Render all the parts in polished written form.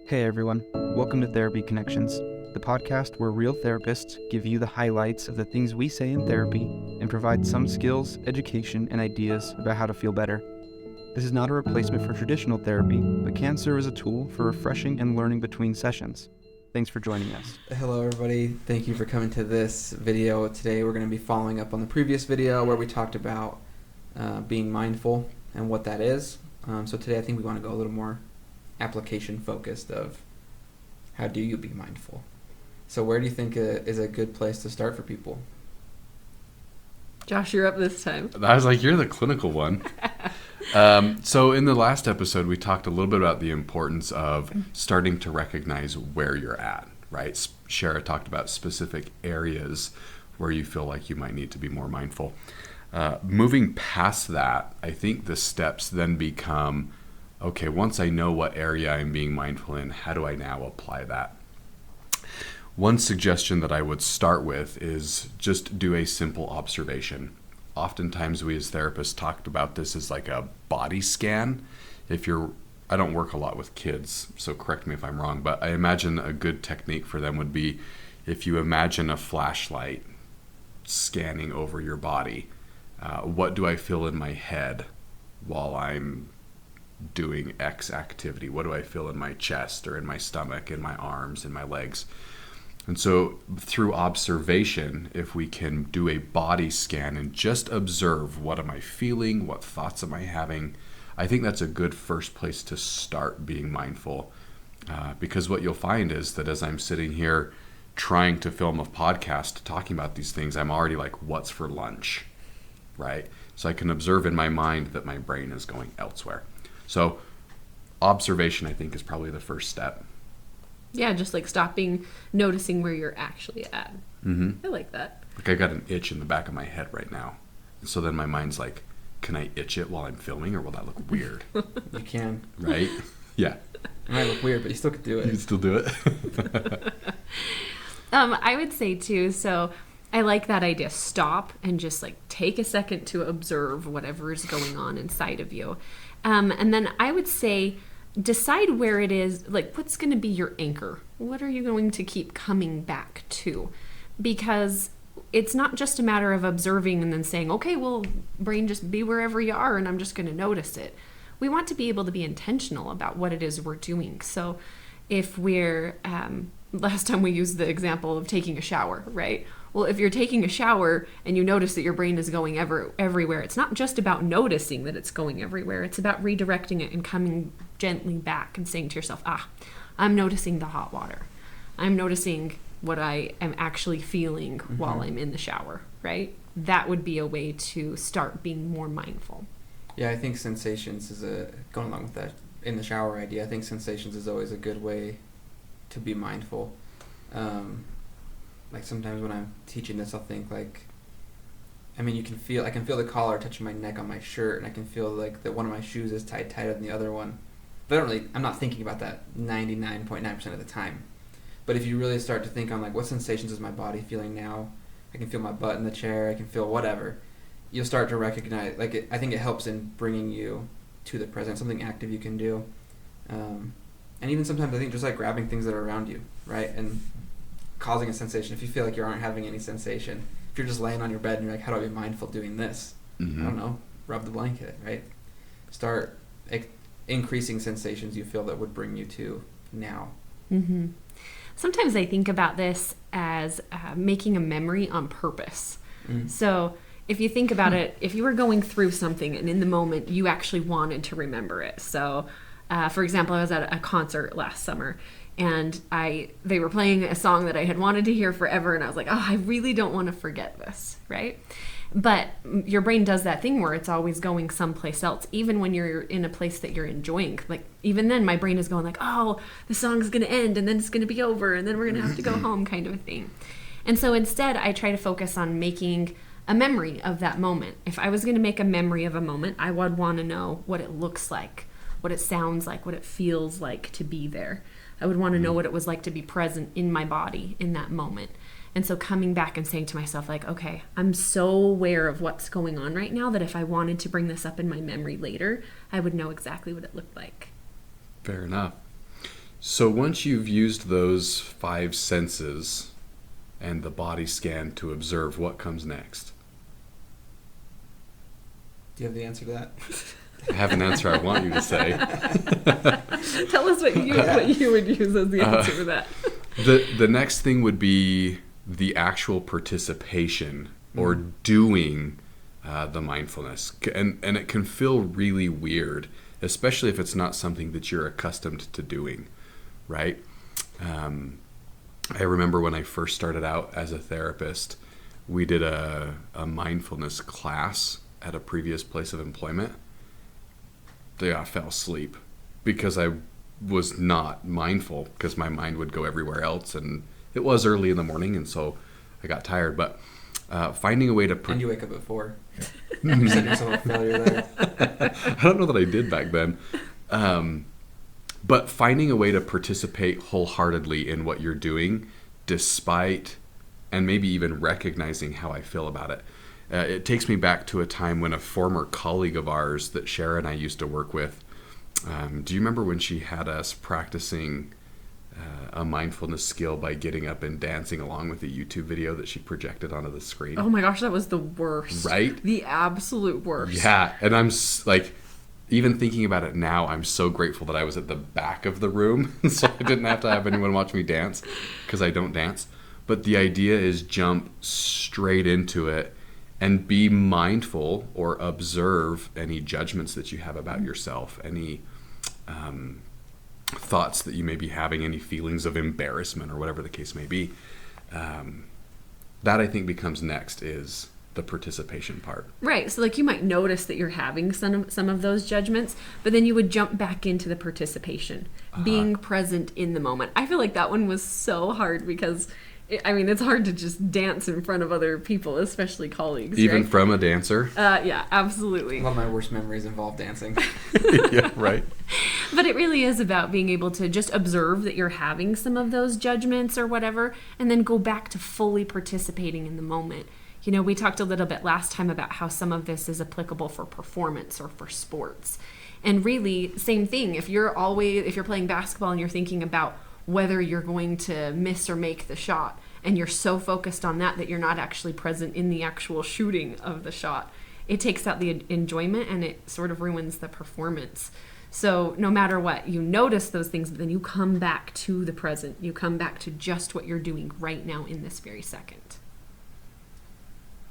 Hey everyone, welcome to Therapy Connections, the podcast where real therapists give you the highlights of the things we say in therapy and provide some skills, education, and ideas about how to feel better. This is not a replacement for traditional therapy, but can serve as a tool for refreshing and learning between sessions. Thanks for joining us. Hello everybody, thank you for coming to this video. Today we're going to be following up on the previous video where we talked about being mindful and what that is. So today I think we want to go a little more application focused of how do you be mindful. So where do you think is a good place to start for people? Josh, you're up this time. I was like, you're the clinical one. So in the last episode, we talked a little bit about the importance of starting to recognize where you're at, right? Shara talked about specific areas where you feel like you might need to be more mindful. Moving past that, I think the steps then become, okay, once I know what area I'm being mindful in, how do I now apply that? One suggestion that I would start with is just do a simple observation. Oftentimes we as therapists talked about this as like a body scan. I don't work a lot with kids, so correct me if I'm wrong, but I imagine a good technique for them would be if you imagine a flashlight scanning over your body. What do I feel in my head while I'm doing X activity? What do I feel in my chest or in my stomach, in my arms, in my legs? And so through observation, if we can do a body scan and just observe what am I feeling, what thoughts am I having, I think that's a good first place to start being mindful. Because what you'll find is that as I'm sitting here trying to film a podcast talking about these things, I'm already like, what's for lunch, right? So I can observe in my mind that my brain is going elsewhere. So observation, I think, is probably the first step. Yeah, just like stopping, noticing where you're actually at. Mm-hmm. I like that. Like I got an itch in the back of my head right now. And so then my mind's like, can I itch it while I'm filming or will that look weird? You can. Right? Yeah. It might look weird, but you still could do it. You can still do it. I would say too, so I like that idea. Stop and just like take a second to observe whatever is going on inside of you. And then I would say decide where it is, like what's going to be your anchor. What are you going to keep coming back to? Because it's not just a matter of observing and then saying, okay, well, brain, just be wherever you are and I'm just going to notice it. We want to be able to be intentional about what it is we're doing. So if we're, last time we used the example of taking a shower, right? Well, if you're taking a shower and you notice that your brain is going everywhere, it's not just about noticing that it's going everywhere. It's about redirecting it and coming gently back and saying to yourself, I'm noticing the hot water. I'm noticing what I am actually feeling while I'm in the shower, right? That would be a way to start being more mindful. Yeah, I think sensations is going along with that in the shower idea. I think sensations is always a good way to be mindful. Like sometimes when I'm teaching this, I'll think like, I can feel the collar touching my neck on my shirt, and I can feel like that one of my shoes is tied tighter than the other one. But I'm not thinking about that 99.9% of the time. But if you really start to think on like, what sensations is my body feeling now? I can feel my butt in the chair, I can feel whatever. You'll start to recognize, I think it helps in bringing you to the present, something active you can do. And even sometimes I think just like grabbing things that are around you, right? And causing a sensation. If you feel like you aren't having any sensation, if you're just laying on your bed and you're like, how do I be mindful doing this? Mm-hmm. I don't know, rub the blanket, right? Start increasing sensations you feel that would bring you to now. Mm-hmm. Sometimes I think about this as making a memory on purpose. So if you think about it, if you were going through something and in the moment you actually wanted to remember it. So for example, I was at a concert last summer and they were playing a song that I had wanted to hear forever, and I was like, I really don't want to forget this, right? But your brain does that thing where it's always going someplace else, even when you're in a place that you're enjoying. Like even then my brain is going like, the song's going to end and then it's going to be over and then we're going to have to go home, kind of a thing. And so instead I try to focus on making a memory of that moment. If I was going to make a memory of a moment, I would want to know what it looks like, what it sounds like, what it feels like to be there. I would want to know what it was like to be present in my body in that moment. And so coming back and saying to myself, like, okay, I'm so aware of what's going on right now that if I wanted to bring this up in my memory later, I would know exactly what it looked like. Fair enough. So once you've used those 5 senses and the body scan to observe, what comes next? Do you have the answer to that? I have an answer I want you to say. Tell us what you would use as the answer to that. The next thing would be the actual participation or doing the mindfulness. And it can feel really weird, especially if it's not something that you're accustomed to doing, right? I remember when I first started out as a therapist, we did a mindfulness class at a previous place of employment. I fell asleep because I was not mindful, because my mind would go everywhere else, and it was early in the morning, and so I got tired. But finding a way to... And you wake up at 4. You're setting yourself up failure there. I don't know that I did back then. But finding a way to participate wholeheartedly in what you're doing, despite, and maybe even recognizing how I feel about it. It takes me back to a time when a former colleague of ours that Shara and I used to work with, do you remember when she had us practicing a mindfulness skill by getting up and dancing along with a YouTube video that she projected onto the screen? Oh my gosh, that was the worst. Right? The absolute worst. Yeah, and I'm like, even thinking about it now, I'm so grateful that I was at the back of the room, so I didn't have to have anyone watch me dance, because I don't dance. But the idea is jump straight into it and be mindful or observe any judgments that you have about yourself, any thoughts that you may be having, any feelings of embarrassment or whatever the case may be. That I think becomes next, is the participation part. Right. So like you might notice that you're having some of those judgments, but then you would jump back into the participation, being present in the moment. I feel like that one was so hard because it's hard to just dance in front of other people, especially colleagues. Even right? from a dancer? Yeah, absolutely. A lot of my worst memories involve dancing. Yeah, right. But it really is about being able to just observe that you're having some of those judgments or whatever, and then go back to fully participating in the moment. You know, we talked a little bit last time about how some of this is applicable for performance or for sports. And really, same thing. If you're playing basketball and you're thinking about whether you're going to miss or make the shot, and you're so focused on that you're not actually present in the actual shooting of the shot, it takes out the enjoyment and it sort of ruins the performance. So no matter what, you notice those things, but then you come back to the present. You come back to just what you're doing right now in this very second.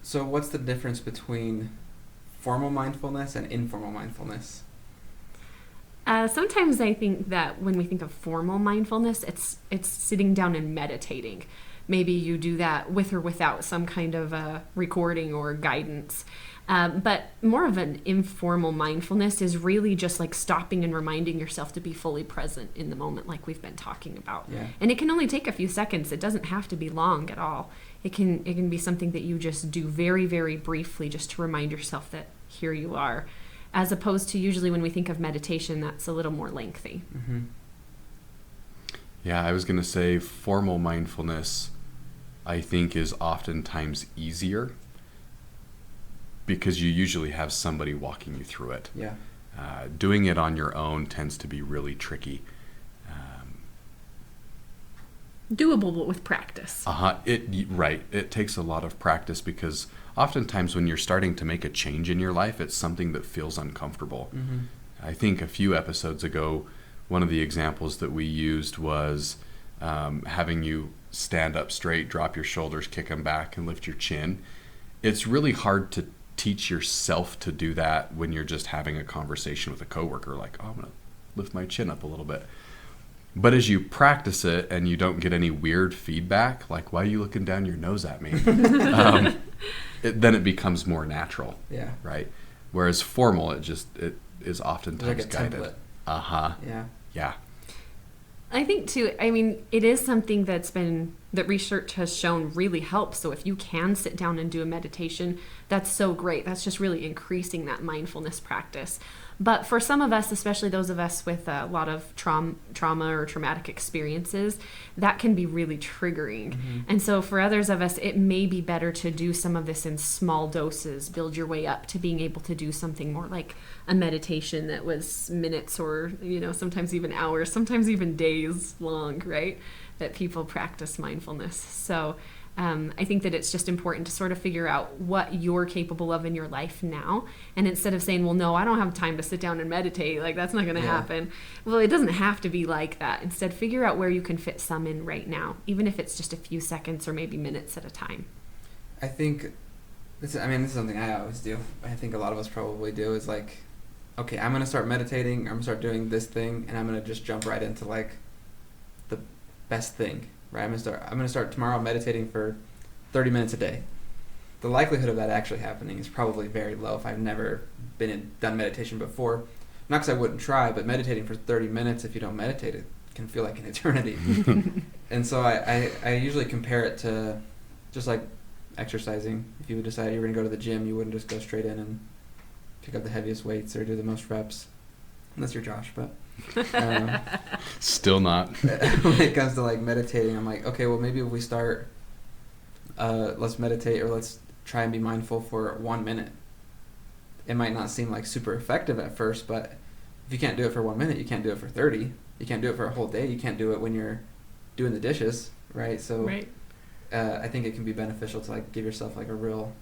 So what's the difference between formal mindfulness and informal mindfulness? Sometimes I think that when we think of formal mindfulness, it's sitting down and meditating. Maybe you do that with or without some kind of recording or guidance. But more of an informal mindfulness is really just like stopping and reminding yourself to be fully present in the moment, like we've been talking about. Yeah. And it can only take a few seconds. It doesn't have to be long at all. It can be something that you just do very, very briefly, just to remind yourself that here you are, as opposed to usually when we think of meditation, that's a little more lengthy. Mm-hmm. Yeah, I was going to say formal mindfulness, I think, is oftentimes easier because you usually have somebody walking you through it. Yeah. Doing it on your own tends to be really tricky. Doable, but with practice. Right. It takes a lot of practice because oftentimes when you're starting to make a change in your life, it's something that feels uncomfortable. Mm-hmm. I think a few episodes ago, one of the examples that we used was having you stand up straight, drop your shoulders, kick them back, and lift your chin. It's really hard to teach yourself to do that when you're just having a conversation with a coworker, like, oh, I'm going to lift my chin up a little bit. But as you practice it and you don't get any weird feedback, like, why are you looking down your nose at me? Then it becomes more natural. Yeah. Right? Whereas formal, it is oftentimes like a guided. template. Yeah. Yeah. I think too, it is something that research has shown really helps. So if you can sit down and do a meditation, that's so great. That's just really increasing that mindfulness practice. But for some of us, especially those of us with a lot of trauma or traumatic experiences, that can be really triggering. And so for others of us, it may be better to do some of this in small doses, build your way up to being able to do something more like a meditation that was minutes or, sometimes even hours, sometimes even days long, right? That people practice mindfulness. So I think that it's just important to sort of figure out what you're capable of in your life now. And instead of saying, well, no, I don't have time to sit down and meditate, like that's not going to happen. Well, it doesn't have to be like that. Instead, figure out where you can fit some in right now, even if it's just a few seconds or maybe minutes at a time. I think, this is something I always do. I think a lot of us probably do is like, okay, I'm going to start meditating, I'm going to start doing this thing, and I'm going to just jump right into like the best thing. Right, I'm gonna start tomorrow meditating for 30 minutes a day. The likelihood of that actually happening is probably very low if I've never done meditation before. Not because I wouldn't try, but meditating for 30 minutes, if you don't meditate, it can feel like an eternity. And so I usually compare it to just like exercising. If you would decide you were gonna go to the gym, you wouldn't just go straight in and pick up the heaviest weights or do the most reps, unless you're Josh, but. Still not. When it comes to like meditating, I'm like, okay, well maybe if we start, let's meditate or let's try and be mindful for 1 minute. It might not seem like super effective at first, but if you can't do it for 1 minute, you can't do it for 30. You can't do it for a whole day. You can't do it when you're doing the dishes, right? So Right. I think it can be beneficial to like give yourself like a real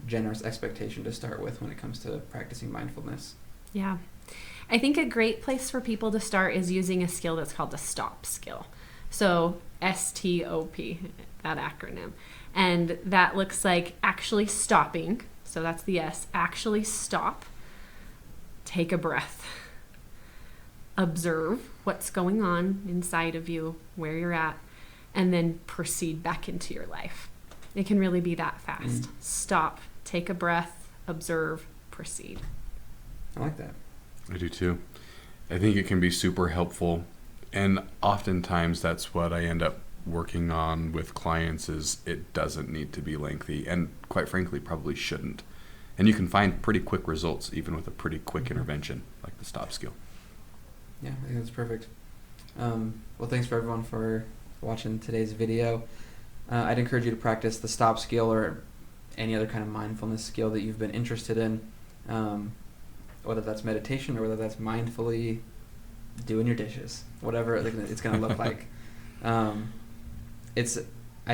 generous expectation to start with when it comes to practicing mindfulness. Yeah. I think a great place for people to start is using a skill that's called the STOP skill. So STOP, that acronym. And that looks like actually stopping. So that's the S. Actually stop. Take a breath. Observe what's going on inside of you, where you're at, and then proceed back into your life. It can really be that fast. Stop, take a breath, observe, proceed. I like that. I do too. I think it can be super helpful, and oftentimes that's what I end up working on with clients is it doesn't need to be lengthy, and quite frankly probably shouldn't. And you can find pretty quick results even with a pretty quick intervention like the STOP skill. Yeah, I think that's perfect. Well, thanks for everyone for watching today's video. I'd encourage you to practice the STOP skill or any other kind of mindfulness skill that you've been interested in. Whether that's meditation or whether that's mindfully doing your dishes, whatever it's going to look like. I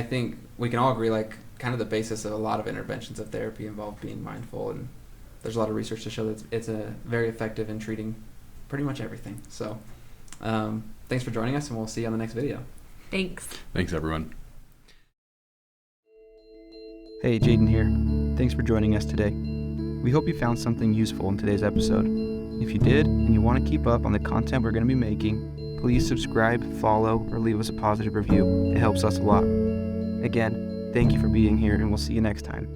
think we can all agree, like, kind of the basis of a lot of interventions of therapy involve being mindful, and there's a lot of research to show that it's very effective in treating pretty much everything. So thanks for joining us, and we'll see you on the next video. Thanks. Thanks, everyone. Hey, Jaden here. Thanks for joining us today. We hope you found something useful in today's episode. If you did, and you want to keep up on the content we're going to be making, please subscribe, follow, or leave us a positive review. It helps us a lot. Again, thank you for being here, and we'll see you next time.